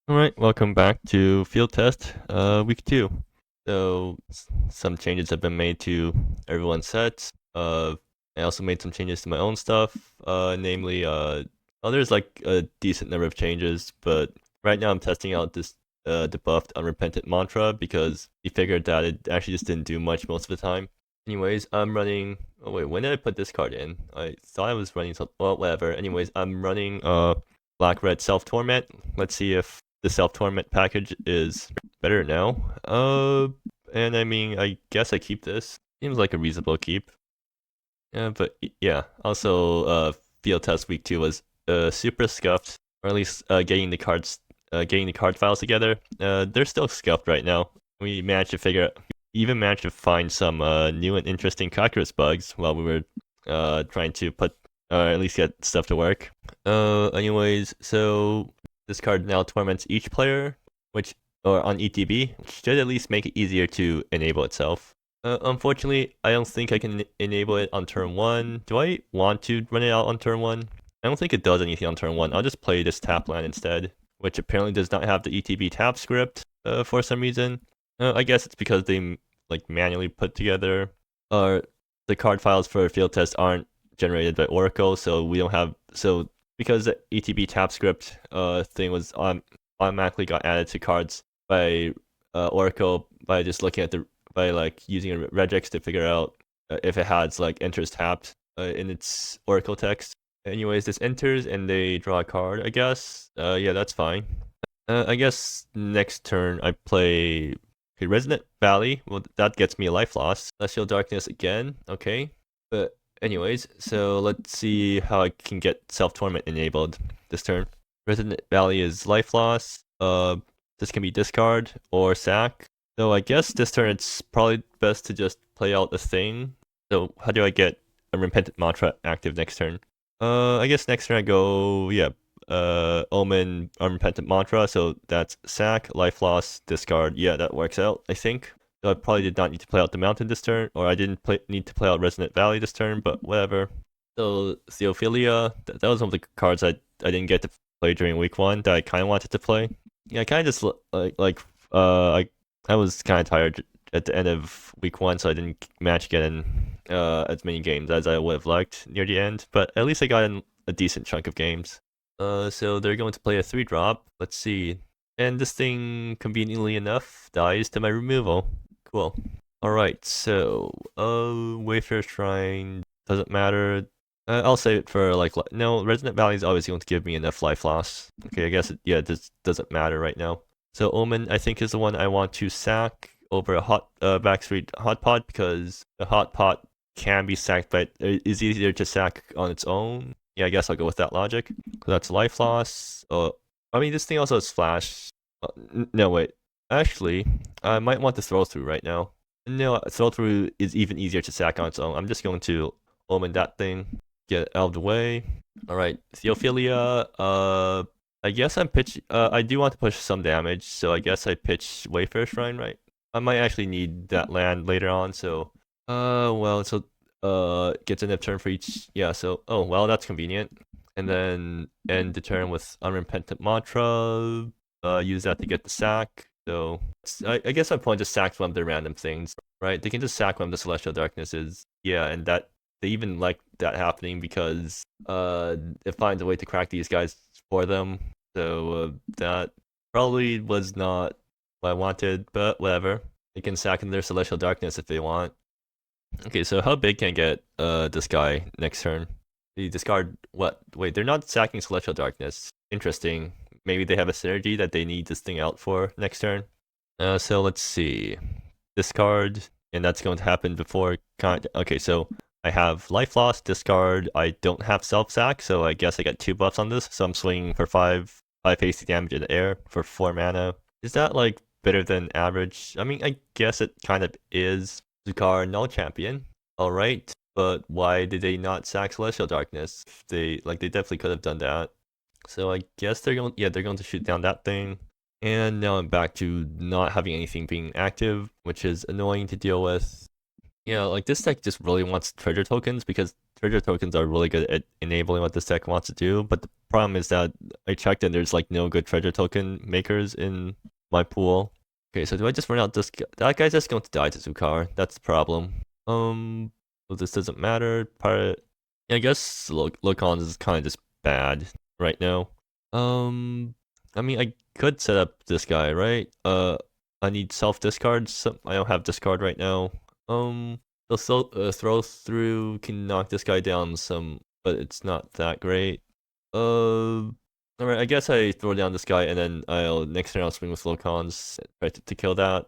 Alright, welcome back to field test, week 2. So, some changes have been made to everyone's sets. I also made some changes to my own stuff, namely, there's like a decent number of changes, but right now I'm testing out this debuffed Unrepentant Mantra because we figured that it actually just didn't do much most of the time. Anyways, I'm running. Oh wait, when did I put this card in? I thought I was running something. Well, whatever. Anyways, I'm running Black Red Self-Torment. Let's see if the Self-Torment package is better now. And I mean, I guess I keep this. Seems like a reasonable keep. Yeah, but yeah. Also, field test week 2 was super scuffed, or at least getting the card files together. They're still scuffed right now. We managed to even managed to find some new and interesting calculus bugs while we were trying to put at least get stuff to work. Anyways, so this card now torments each player, or on ETB, which should at least make it easier to enable itself. Unfortunately, I don't think I can enable it on turn 1. Do I want to run it out on turn 1? I don't think it does anything on turn 1. I'll just play this tap land instead, which apparently does not have the ETB tap script for some reason. I guess it's because they like manually put together, or the card files for field test aren't generated by Oracle, so we don't have because the ETB tap script thing was automatically got added to cards by Oracle by just looking at by like using a regex to figure out if it has like enters tapped in its Oracle text. Anyways, this enters and they draw a card, I guess. Yeah, that's fine. I guess next turn I play Resonant Valley. Well, that gets me a life loss. Celestial Darkness again. Okay. But anyways, so let's see how I can get Self-Torment enabled this turn. Resonant Valley is life loss. This can be discard or sack. So I guess this turn it's probably best to just play out the thing. So how do I get a Repentant Mantra active next turn? I guess next turn I go, yeah, Omen, Unrepentant Mantra, so that's sack, life loss, discard. Yeah, that works out, I think. So I probably did not need to play out the mountain this turn, or I didn't need to play out Resonant Valley this turn, but whatever. So Theophilia, that was one of the cards I didn't get to play during week 1 that I kind of wanted to play. Yeah, I kind of just I was kind of tired at the end of week 1, so I didn't manage to get in as many games as I would have liked near the end, but at least I got in a decent chunk of games. So they're going to play a 3-drop. Let's see. And this thing, conveniently enough, dies to my removal. Cool. Alright, so, Wayfair Shrine doesn't matter. I'll save it for, like, no, Resonant Valley is always going to give me enough life loss. Okay, I guess, this doesn't matter right now. So Omen, I think, is the one I want to sack over a backstreet hot pot, because the hot pot can be sacked, but is easier to sack on its own. Yeah, I guess I'll go with that logic. So that's life loss. I mean, this thing also has flash. No, wait. Actually, I might want to throw through right now. No, throw through is even easier to sack on its own. I'm just going to Omen that thing, get it out of the way. All right, Theophilia. I guess I'm pitch. I do want to push some damage, so I guess I pitch Wayfair Shrine, right? I might actually need that land later on, so. Well, so gets an turn for each. Yeah, so well, that's convenient. And then end the turn with Unrepentant Mantra. Use that to get the sack. So I guess my point is sack one of the random things, right? They can just sack one of the Celestial Darkness is. Yeah, and that they even like that happening because it finds a way to crack these guys for them. So that probably was not what I wanted, but whatever. They can sack in their Celestial Darkness if they want. Okay, so how big can I get this guy next turn? They discard what? Wait, they're not sacking Celestial Darkness. Interesting. Maybe they have a synergy that they need this thing out for next turn. So let's see. Discard, and that's going to happen before. Okay, so I have life loss, discard. I don't have self sack, so I guess I get 2 buffs on this. So I'm swinging for 5 hasty damage in the air for 4 mana. Is that like better than average? I mean, I guess it kind of is. Zukar, null champion. Alright, but why did they not sack Celestial Darkness? They definitely could have done that. So I guess they're going to shoot down that thing. And now I'm back to not having anything being active, which is annoying to deal with. Yeah, like this deck just really wants treasure tokens because treasure tokens are really good at enabling what this deck wants to do. But the problem is that I checked and there's like no good treasure token makers in my pool. Okay, so do I just run out this guy? That guy's just going to die to Zukar. That's the problem. Well, this doesn't matter. Yeah, I guess Locons is kind of just bad right now. I mean, I could set up this guy, right? I need self discard. So I don't have discard right now. The throw through can knock this guy down some, but it's not that great. Alright, I guess I throw down this guy and then next turn I'll swing with Locons, try to kill that.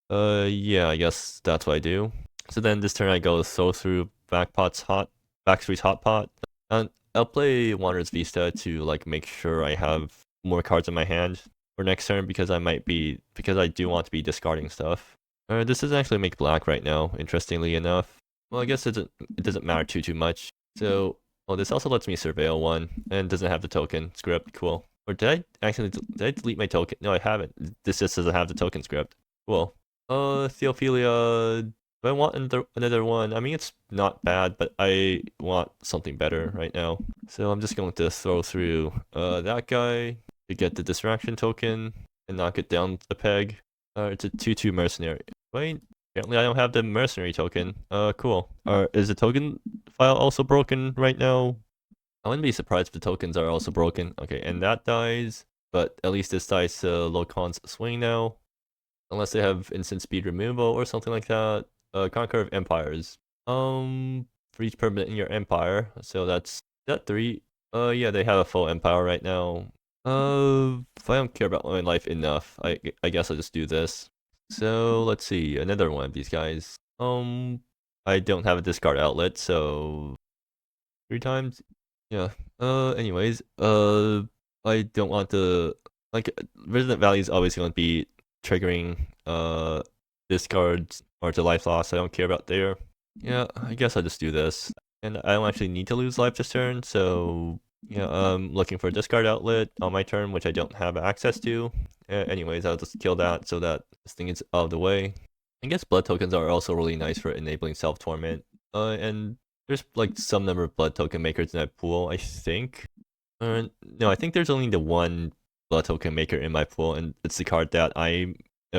Yeah, I guess that's what I do. So then this turn I go throw through Backstreet's Hot Pot. And I'll play Wanderer's Vista to like make sure I have more cards in my hand for next turn because I do want to be discarding stuff. This doesn't actually make black right now, interestingly enough. Well, I guess it doesn't matter too much. So, well, this also lets me surveil one and doesn't have the token script. Cool. Or did I delete my token? No, I haven't. This just doesn't have the token script. Cool. Theophilia. Do I want another one? I mean, it's not bad, but I want something better right now. So I'm just going to throw through that guy to get the distraction token and knock it down a peg. It's a 2/2 mercenary. Wait, apparently I don't have the mercenary token. Cool. Is the token file also broken right now? I wouldn't be surprised if the tokens are also broken. Okay, and that dies, but at least this dies Locon's swing now. Unless they have instant speed removal or something like that. Conquer of Empires. For each permanent in your empire. So that's that 3. Yeah, they have a full empire right now. If I don't care about my life enough, I guess I'll just do this. So let's see, another one of these guys. I don't have a discard outlet, so 3 times. Yeah. Anyways, I don't want to like Resident Valley is always going to be triggering discards or to life loss. I don't care about there. Yeah, I guess I'll just do this, and I don't actually need to lose life this turn, so. Yeah, I'm looking for a discard outlet on my turn, which I don't have access to. Anyways, I'll just kill that so that this thing is out of the way. I guess blood tokens are also really nice for enabling Self-Torment. And there's like some number of blood token makers in that pool, I think. No, I think there's only the one blood token maker in my pool, and it's the card that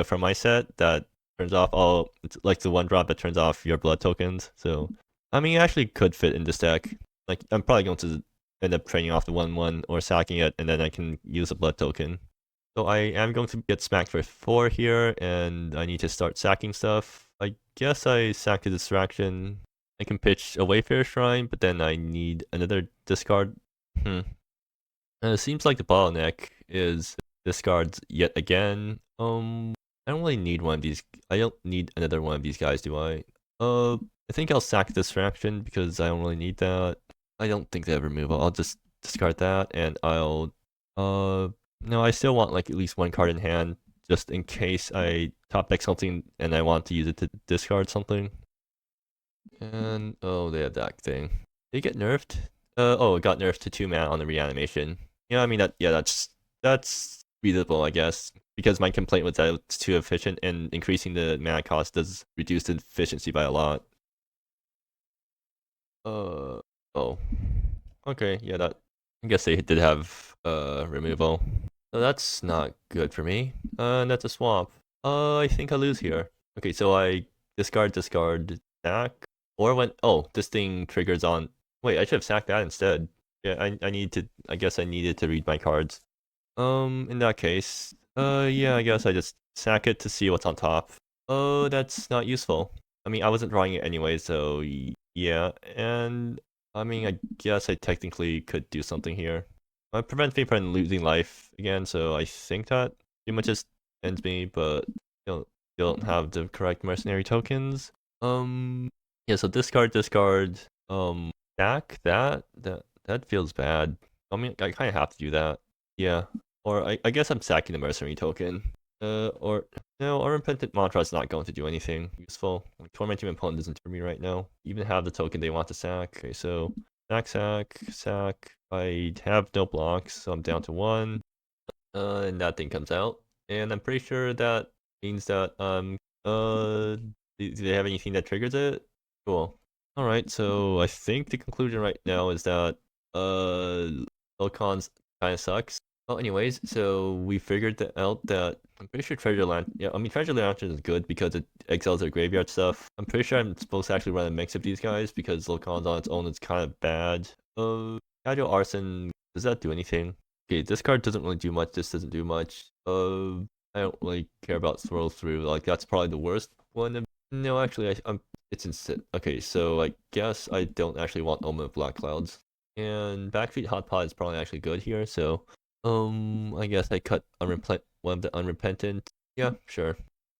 from my set that turns off it's like the one drop that turns off your blood tokens. So, I mean, it actually could fit in this deck. Like, I'm probably going to end up trading off the 1/1 or sacking it, and then I can use a blood token. So I am going to get smacked for 4 here, and I need to start sacking stuff. I guess I sack the distraction. I can pitch a Wayfarer Shrine, but then I need another discard. It seems like the bottleneck is discards yet again. I don't really need one of these. I don't need another one of these guys, do I? I think I'll sack distraction because I don't really need that. I don't think they have removal. I'll just discard that, and I'll no, I still want like at least one card in hand just in case I top deck something and I want to use it to discard something. And oh, they have that thing. Did it get nerfed? Oh, it got nerfed to 2 mana on the reanimation. Yeah, I mean that's reasonable, I guess, because my complaint was that it's too efficient, and increasing the mana cost does reduce the efficiency by a lot. Oh. Okay, yeah, I guess they did have removal. So that's not good for me. That's a swamp. I think I lose here. Okay, so I discard, sack. Or this thing triggers on. Wait, I should have sacked that instead. Yeah, I guess I needed to read my cards. In that case, yeah, I guess I just sack it to see what's on top. Oh, that's not useful. I mean, I wasn't drawing it anyway, so yeah, and I mean, I guess I technically could do something here. It prevents me from losing life again, so I think that pretty much just ends me, but don't have the correct mercenary tokens. Yeah, so discard, stack that feels bad. I mean, I kind of have to do that. Yeah, or I guess I'm sacking the mercenary token. Or no, Unrepentant Mantra is not going to do anything useful. Like, tormenting my opponent isn't for me right now. Even have the token they want to sack. Okay, so sack. I have no blocks, so I'm down to 1. And that thing comes out, and I'm pretty sure that means that do they have anything that triggers it? Cool. All right, so I think the conclusion right now is that Silicons kind of sucks. Well, anyways, so we figured out that I'm pretty sure Treasure Lantern. Yeah, I mean Treasure Lantern is good because it excels at graveyard stuff. I'm pretty sure I'm supposed to actually run a mix of these guys because Silicons on its own is kind of bad. Casual Arson, does that do anything? Okay, this card doesn't really do much. This doesn't do much. I don't really care about Swirl Through. Like that's probably the worst one. No, actually, I'm. It's instant. Okay, so I guess I don't actually want Omen of Black Clouds. And Backfeet Hot Pot is probably actually good here. So, I guess I cut one of the Unrepentant. Yeah, sure.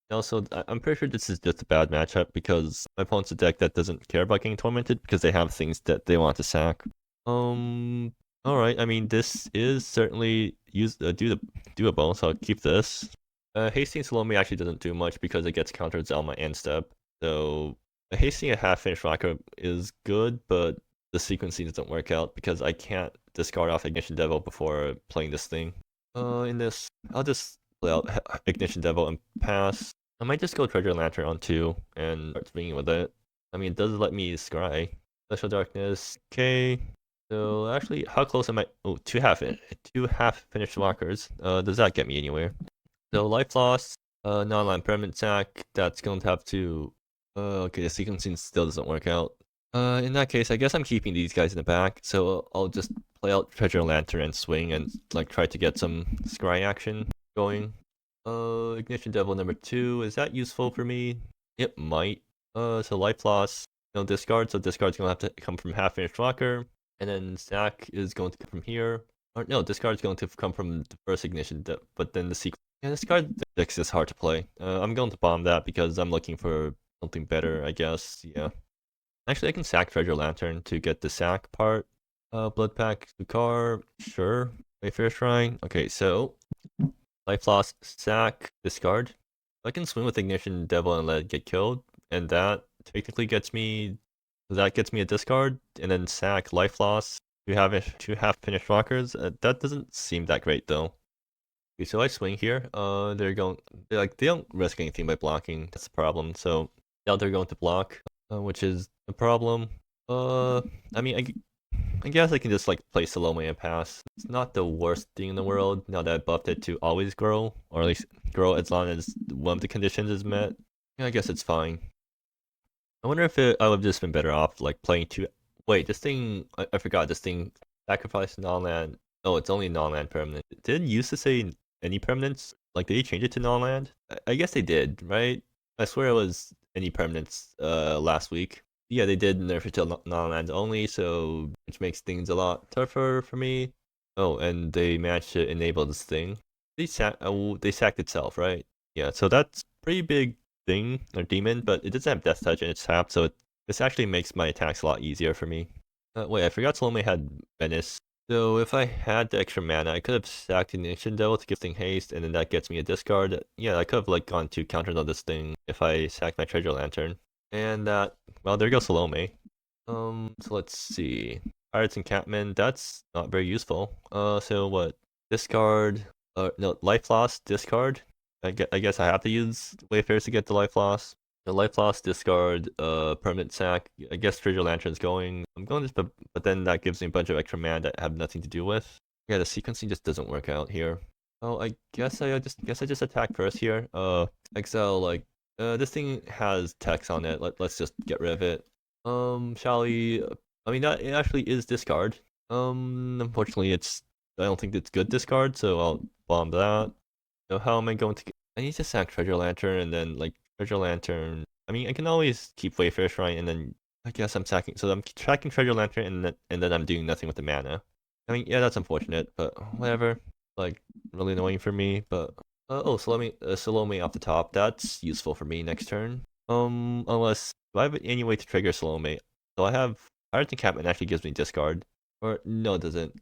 Also, I'm pretty sure this is just a bad matchup because my opponent's a deck that doesn't care about getting tormented because they have things that they want to sack. All right. I mean, this is certainly doable, so I'll keep this. Hasting Salome actually doesn't do much because it gets countered Zelma and Step. So hasting a half-finished rocker is good, but the sequencing doesn't work out because I can't discard off Ignition Devil before playing this thing. In this, I'll just play out Ignition Devil and pass. I might just go Treasure Lantern on 2 and start swinging with it. I mean, it does let me scry. Special Darkness, okay. So actually, how close am I? Oh, two half finished walkers. Does that get me anywhere? So life loss, non-land permanent sack. That's going to have to. Okay, the sequencing still doesn't work out. In that case, I guess I'm keeping these guys in the back. So I'll just play out Treasure Lantern and swing and like try to get some scry action going. Ignition Devil number 2. Is that useful for me? It might. So life loss. No discard. So discard's gonna have to come from half finished walker. And then sack is going to come from here. Or no, discard is going to come from the first ignition, but then the sequence. Yeah, discard 6 is hard to play. I'm going to bomb that because I'm looking for something better, I guess. Yeah. Actually, I can sack Treasure Lantern to get the sack part. Blood Pack, Sukar, sure. Wayfarer Shrine. Okay, so life loss, sack, discard. I can swing with Ignition Devil and let it get killed, and that technically gets me. That gets me a discard, and then sack, life loss. You have two half finished rockers. That doesn't seem that great though. Okay, so I swing here. They don't risk anything by blocking. That's the problem. So now they're going to block, which is the problem. I mean, I guess I can just like play Salome and pass. It's not the worst thing in the world now that I buffed it to always grow, or at least grow as long as one of the conditions is met. Yeah, I guess it's fine. I wonder if I would have just been better off like playing two. Wait, this thing, I forgot, this thing sacrifice non-land. Oh, it's only non-land permanent. Did it used to say any permanents? Like, did they change it to non-land? I guess they did, right? I swear it was any permanents last week. Yeah, they did nerf it to non-land only, so which makes things a lot tougher for me. Oh, and they managed to enable this thing. They sacked itself, right? Yeah, so that's pretty big thing or demon, but it doesn't have death touch and it's tapped, so this actually makes my attacks a lot easier for me. Wait, I forgot Salome had Menace. So if I had the extra mana, I could have sacked Ignition Devil to give thing haste, and then that gets me a discard. Yeah, I could have like gone to counters on this thing if I sacked my Treasure Lantern. And that, well, there goes Salome. So let's see. Pirates Encampment, that's not very useful. So what? Discard, no, life loss, discard. I guess I have to use Wayfarers to get the life loss. The life loss, discard, permanent sack. I guess Treasure Lantern's going. I'm going this, but then that gives me a bunch of extra mana that I have nothing to do with. Yeah, the sequencing just doesn't work out here. Oh, I guess I just attack first here. Exile like this thing has text on it. Let's just get rid of it. Shall we? I mean, that it actually is discard. Unfortunately, I don't think it's good discard, so I'll bomb that. So how am I going to I need to sack Treasure Lantern and then like Treasure Lantern. I mean, I can always keep Wayfarer Shrine and then I guess I'm sacking. So I'm tracking Treasure Lantern and then I'm doing nothing with the mana. I mean, yeah, that's unfortunate, but whatever. Like really annoying for me. But oh, Salome off the top. That's useful for me next turn. Unless do I have any way to trigger Salome? So I have Pirates Encampment actually gives me discard. Or no, it doesn't.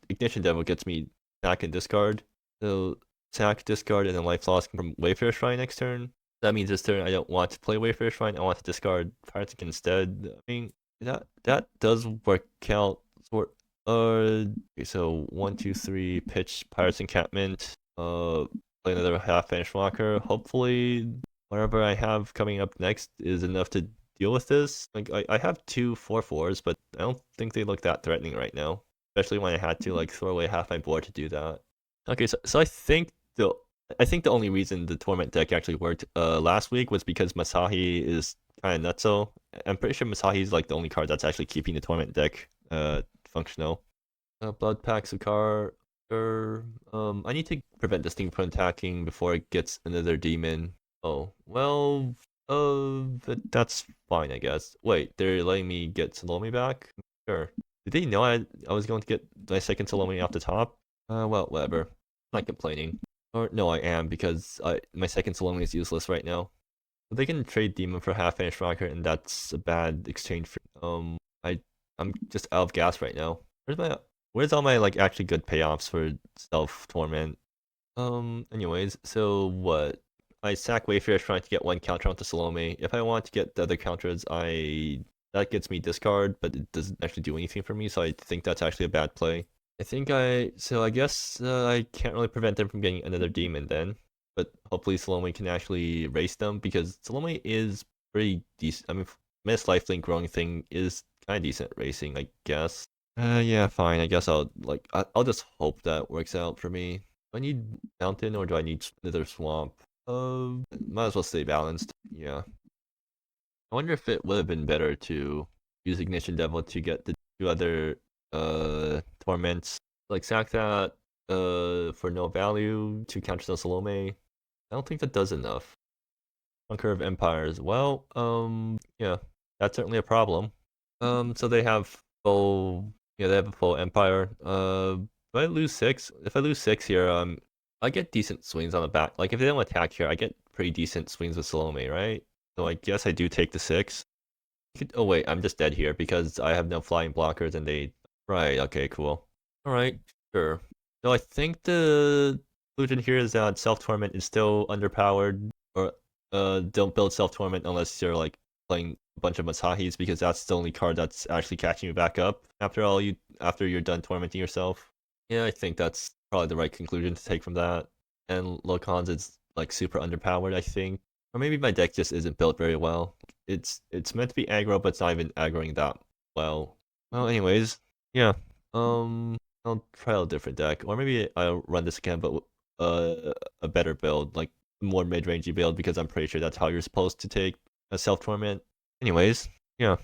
Ignition Devil gets me sack and discard. So sack, discard, and then life loss from Wayfarer Shrine next turn. That means this turn I don't want to play Wayfarer Shrine. I want to discard Pirates instead. I mean that does work out. Okay, so 1, 2, 3, pitch Pirates Encampment. Play another half finished walker. Hopefully, whatever I have coming up next is enough to deal with this. Like I have two 4/4s, but I don't think they look that threatening right now. especially when I had to like throw away half my board to do that. Okay, so I think the only reason the Torment deck actually worked last week was because Masahi is kind of nutso. I'm pretty sure Masahi is like the only card that's actually keeping the Torment deck functional. Blood Pack Sukar. Sure. I need to prevent this thing from attacking before it gets another demon. Oh, well, that's fine, I guess. Wait, they're letting me get Salome back? Sure. Did they know I was going to get my second Salome off the top? Well, whatever. I'm not complaining. Or no, I am because my second Salome is useless right now. But they can trade Demon for half finished rocket, and that's a bad exchange for I'm just out of gas right now. Where's all my like actually good payoffs for Self-Torment? Anyways, so what? I sack Wayfarer trying to get one counter onto Salome. If I want to get the other counters, that gets me discard, but it doesn't actually do anything for me, so I think that's actually a bad play. I guess I can't really prevent them from getting another demon then. But hopefully Salome can actually race them, because Salome is pretty decent. I mean, Miss Lifelink growing thing is kind of decent racing, I guess. Yeah, fine. I guess I'll just hope that works out for me. Do I need Mountain or do I need Nether Swamp? Might as well stay balanced. Yeah. I wonder if it would have been better to use Ignition Devil to get the two other torments. Like sack that for no value to counter the Salome. I don't think that does enough. Conquer of Empires. Well, yeah, that's certainly a problem. So they have they have a full Empire. If I lose 6, here, I get decent swings on the back. Like if they don't attack here, I get pretty decent swings with Salome, right? So I guess I do take the 6. Oh wait, I'm just dead here because I have no flying blockers and they... Right, okay, cool. Alright, sure. So I think the conclusion here is that Self-Torment is still underpowered, or don't build Self-Torment unless you're like playing a bunch of Masahis, because that's the only card that's actually catching you back up after you're done tormenting yourself. Yeah, I think that's probably the right conclusion to take from that. And Lokan's is like super underpowered, I think. Or maybe my deck just isn't built very well. It's meant to be aggro, but it's not even aggroing that well. Well, anyways, yeah. I'll try a different deck, or maybe I'll run this again, but a better build, like more mid-rangey build, because I'm pretty sure that's how you're supposed to take a Self-Torment. Anyways, yeah.